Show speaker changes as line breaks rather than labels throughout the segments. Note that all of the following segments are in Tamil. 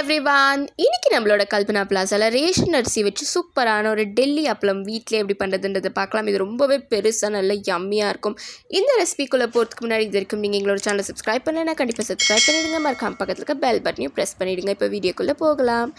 எவ்ரிவான், இன்னைக்கு நம்மளோட கல்பனா பிளாஸால ரேஷன் அரிசி வச்சு சூப்பரான ஒரு டெல்லி அப்பளம் வீட்டிலே எப்படி பண்ணுறதுன்றதை பார்க்கலாம். இது ரொம்பவே பெருசாக நல்ல யம்மியாக இருக்கும். இந்த ரெசிபிக்குள்ளே போகிறதுக்கு முன்னாடி இது வரைக்கும் நீங்கள் எங்களோட சேனலை சப்ஸ்கிரைப் பண்ணலைன்னா கண்டிப்பாக சப்ஸ்கிரைப் பண்ணிவிடுங்க. மறக்காம பக்கத்தில் இருக்க பெல் பட்டனையும் ப்ரெஸ் பண்ணிவிடுங்க. இப்போ வீடியோக்குள்ளே போகலாம்.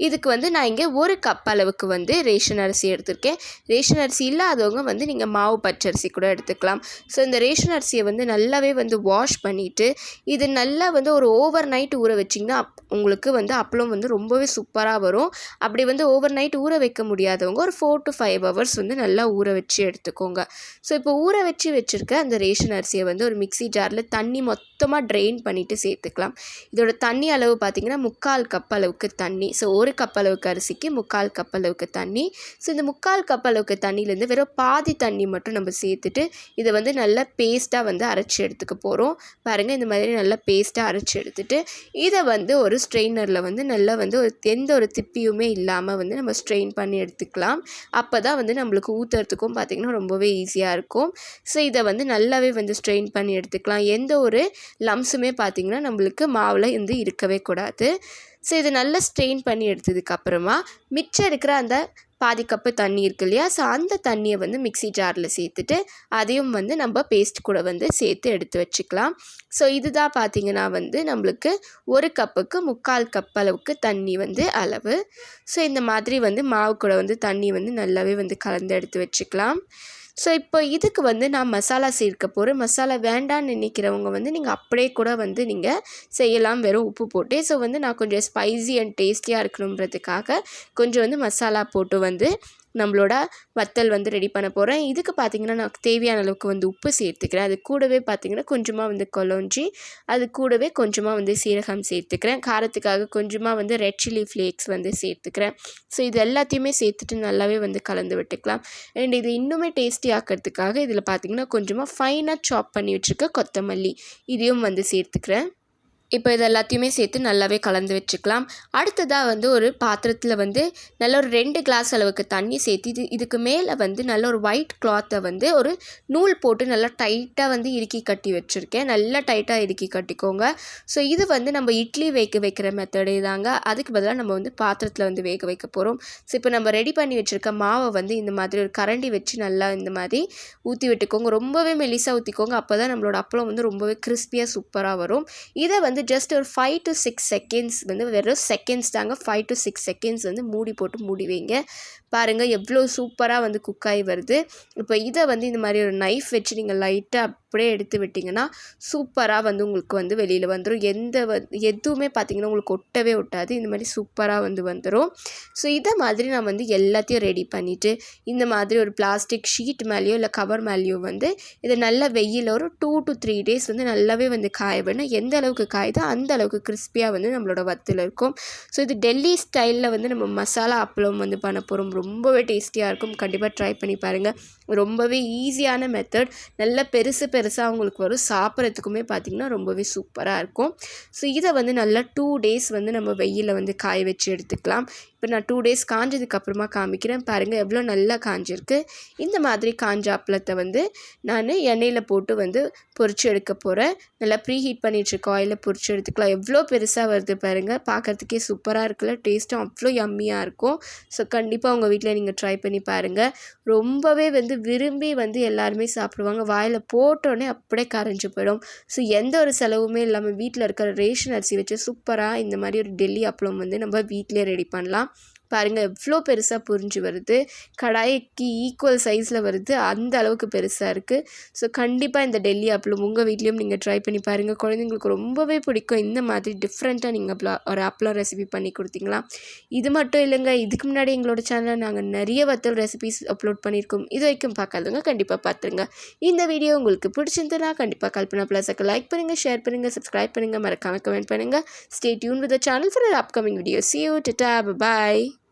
இதுக்கு நான் இங்கே 1 கப் அளவுக்கு ரேஷன் அரிசி எடுத்திருக்கேன். ரேஷன் அரிசி இல்லாதவங்க நீங்கள் மாவு பச்சரிசி கூட எடுத்துக்கலாம். ஸோ இந்த ரேஷன் அரிசியை நல்லாவே வாஷ் பண்ணிவிட்டு இது நல்லா ஒரு ஓவர் நைட் ஊற வச்சிங்கன்னா உங்களுக்கு அப்பளம் ரொம்பவே சூப்பராக வரும். அப்படி ஓவர் நைட் ஊற வைக்க முடியாதவங்க ஒரு 4 to 5 hours நல்லா ஊற வச்சு எடுத்துக்கோங்க. ஸோ இப்போ ஊற வச்சு வச்சுருக்க அந்த ரேஷன் அரிசியை ஒரு மிக்ஸி ஜாரில் தண்ணி மொத்தமாக ட்ரெயின் பண்ணிவிட்டு சேர்த்துக்கலாம். இதோட தண்ணி அளவு பார்த்திங்கன்னா 3/4 கப் அளவுக்கு தண்ணி. ஸோ 1 கப் அளவுக்கு அரிசிக்கு 3/4 கப் அளவுக்கு தண்ணி. ஸோ இந்த 3/4 கப் அளவுக்கு தண்ணியிலேருந்து வெறும் பாதி தண்ணி மட்டும் நம்ம சேர்த்துட்டு இதை நல்லா பேஸ்ட்டாக அரைச்சி எடுத்துக்க போகிறோம். பாருங்கள், இந்த மாதிரி நல்லா பேஸ்ட்டாக அரைச்சி எடுத்துகிட்டு இதை ஒரு ஸ்ட்ரெயினரில் நல்லா எந்த ஒரு திப்பியுமே இல்லாமல் நம்ம ஸ்ட்ரெயின் பண்ணி எடுத்துக்கலாம். அப்போ தான் நம்மளுக்கு ஊற்றுறதுக்கும் பார்த்திங்கன்னா ரொம்பவே ஈஸியாக இருக்கும். ஸோ இதை நல்லாவே ஸ்ட்ரெயின் பண்ணி எடுத்துக்கலாம். எந்த ஒரு லம்ஸுமே பார்த்திங்கன்னா நம்மளுக்கு மாவில் இருக்கவே கூடாது. ஸோ இதை நல்லா ஸ்ட்ரெயின் பண்ணி எடுத்ததுக்கப்புறமா மிச்சம் இருக்கிற அந்த பாதி கப்பு தண்ணி இருக்கு இல்லையா, ஸோ அந்த தண்ணியை மிக்ஸி ஜாரில் சேர்த்துட்டு அதையும் நம்ம பேஸ்ட் கூட சேர்த்து எடுத்து வச்சுக்கலாம். ஸோ இதுதான் பார்த்திங்கன்னா நம்மளுக்கு 1 கப்புக்கு 3/4 கப் அளவுக்கு தண்ணி அளவு. ஸோ இந்த மாதிரி மாவு கூட தண்ணி நல்லாவே கலந்து எடுத்து வச்சுக்கலாம். ஸோ இப்போ இதுக்கு நான் மசாலா சேர்க்க போகிறேன். மசாலா வேண்டான்னு நினைக்கிறவங்க நீங்கள் அப்படியே கூட நீங்கள் செய்யலாம், வெறும் உப்பு போட்டு. ஸோ நான் கொஞ்சம் ஸ்பைசி அண்ட் டேஸ்டியாக இருக்கணுன்றதுக்காக கொஞ்சம் மசாலா போட்டு நம்மளோட வத்தல் ரெடி பண்ண போகிறேன். இதுக்கு பார்த்திங்கன்னா நான் தேவையான அளவுக்கு உப்பு சேர்த்துக்கிறேன். அது கூடவே பார்த்திங்கன்னா கொஞ்சமாக கொலஞ்சி, அது கூடவே கொஞ்சமாக சீரகம் சேர்த்துக்கிறேன். காரத்துக்காக கொஞ்சமாக ரெட் சில்லி ஃப்ளேக்ஸ் சேர்த்துக்கிறேன். ஸோ இது எல்லாத்தையுமே சேர்த்துட்டு நல்லாவே கலந்து விட்டுக்கலாம். அண்ட் இது இன்னுமே டேஸ்டி ஆக்கிறதுக்காக இதில் பார்த்திங்கன்னா கொஞ்சமாக ஃபைனாக சாப் பண்ணி வச்சுருக்க கொத்தமல்லி இதையும் சேர்த்துக்கிறேன். இப்போ இது எல்லாத்தையுமே சேர்த்து நல்லாவே கலந்து வச்சுக்கலாம். அடுத்ததாக ஒரு பாத்திரத்தில் நல்ல ஒரு 2 கிளாஸ் அளவுக்கு தண்ணி சேர்த்து இதுக்கு மேலே நல்ல ஒரு ஒயிட் கிளாத்தை ஒரு நூல் போட்டு நல்லா டைட்டாக இறுக்கி கட்டி வச்சுருக்கேன். நல்லா டைட்டாக இறுக்கி கட்டிக்கோங்க. ஸோ இது நம்ம இட்லி வைக்கிற மெத்தடே தாங்க. அதுக்கு பதிலாக நம்ம பாத்திரத்தில் வேக வைக்க போகிறோம். ஸோ இப்போ நம்ம ரெடி பண்ணி வச்சுருக்க மாவை இந்த மாதிரி ஒரு கரண்டி வச்சு நல்லா இந்த மாதிரி ஊற்றி விட்டுக்கோங்க. ரொம்பவே மெலிசாக ஊற்றிக்கோங்க. அப்போ தான் நம்மளோட அப்பளம் ரொம்பவே கிறிஸ்பியாக சூப்பராக வரும். இதை ஜஸ்ட் ஒரு 5 to 6 செகண்ட்ஸ் வெறும் செகண்ட்ஸ் தாங்க, 5 to 6 செகண்ட்ஸ் மூடி போட்டு மூடி வைங்க. பாருங்கள் எவ்வளோ சூப்பராக குக் ஆகி வருது. இப்போ இதை இந்த மாதிரி ஒரு நைஃப் வச்சு நீங்கள் லைட்டாக அப்படியே எடுத்து விட்டிங்கன்னா சூப்பராக உங்களுக்கு வெளியில் வந்துடும். எதுவுமே பார்த்திங்கன்னா உங்களுக்கு ஒட்டவே ஒட்டாது. இந்த மாதிரி சூப்பராக வந்துடும். ஸோ இதை மாதிரி நான் எல்லாத்தையும் ரெடி பண்ணிவிட்டு இந்த மாதிரி ஒரு பிளாஸ்டிக் ஷீட் மேலேயோ இல்லை கவர் மேலேயோ இதை நல்லா வெயில் ஒரு 2 to 3 days நல்லாவே காய வேணும். எந்த அளவுக்கு காயுதோ அந்த அளவுக்கு கிறிஸ்பியாக நம்மளோட வத்தில் இருக்கும். ஸோ இது டெல்லி ஸ்டைலில் நம்ம மசாலா அப்பளம் பண்ண போகிறோம். ரொம்பவே டேஸ்டியாக இருக்கும். கண்டிப்பாக ட்ரை பண்ணி பாருங்கள். ரொம்பவே ஈஸியான மெத்தட். நல்ல பெருசாக உங்களுக்கு வரும். சாப்பிட்றதுக்குமே பார்த்திங்கன்னா ரொம்பவே சூப்பராக இருக்கும். ஸோ இதை நல்லா 2 days நம்ம வெயிலில் காய வச்சு எடுத்துக்கலாம். இப்போ நான் 2 days காஞ்சதுக்கப்புறமா காமிக்கிறேன். பாருங்கள் எவ்வளோ நல்லா காஞ்சிருக்கு. இந்த மாதிரி காஞ்ச அப்பளத்தை நான் எண்ணெயில் போட்டு பொரிச்சு எடுக்க போகிறேன். நல்லா ப்ரீ ஹீட் பண்ணி வச்சுருக்க ஆயிலில் பொரிச்சு எடுத்துக்கலாம். எவ்வளோ பெருசாக வருது பாருங்கள். பார்க்குறதுக்கே சூப்பராக இருக்குல்ல. டேஸ்ட்டும் அவ்வளோ யம்மியாக இருக்கும். ஸோ கண்டிப்பாக உங்கள் வீட்டில் நீங்கள் ட்ரை பண்ணி பாருங்கள். ரொம்பவே விரும்பி எல்லாருமே சாப்பிடுவாங்க. வாயில் போட்டோன்னே அப்படியே கரைஞ்சி போயிடும். ஸோ எந்த ஒரு செலவுமே இல்லாமல் வீட்டில் இருக்கிற ரேஷன் அரிசி வச்சு சூப்பராக இந்த மாதிரி ஒரு டெல்லி அப்பளம் நம்ம வீட்டிலே ரெடி பண்ணலாம். பாருங்கள் எவ்வளோ பெருசாக புரிஞ்சு வருது. கடாய்க்கு ஈக்குவல் சைஸில் வருது. அந்த அளவுக்கு பெருசாக இருக்குது. ஸோ கண்டிப்பாக இந்த டெல்லி அப்பளம் உங்கள் வீட்லேயும் நீங்கள் ட்ரை பண்ணி பாருங்கள். குழந்தைங்களுக்கு ரொம்பவே பிடிக்கும். இந்த மாதிரி டிஃப்ரெண்ட்டாக நீங்கள் ஒரு அப்பளம் ரெசிபி பண்ணி கொடுத்தீங்களா. இது மட்டும் இல்லைங்க, இதுக்கு முன்னாடி எங்களோட சேனலில் நாங்கள் நிறைய வத்தல் ரெசிபிஸ் அப்லோட் பண்ணியிருக்கோம். இது வரைக்கும் பார்க்காதவங்க கண்டிப்பாக பார்த்துருங்க. இந்த வீடியோ உங்களுக்கு பிடிச்சிருந்ததுன்னா கண்டிப்பாக கல்பனா பிளாஸாக்கு லைக் பண்ணுங்கள், ஷேர் பண்ணுங்கள், சப்ஸ்கிரைப் பண்ணுங்கள், மறக்காமல் கமெண்ட் பண்ணுங்கள். Stay tune with the channel for upcoming video. See you, tata, bye bye.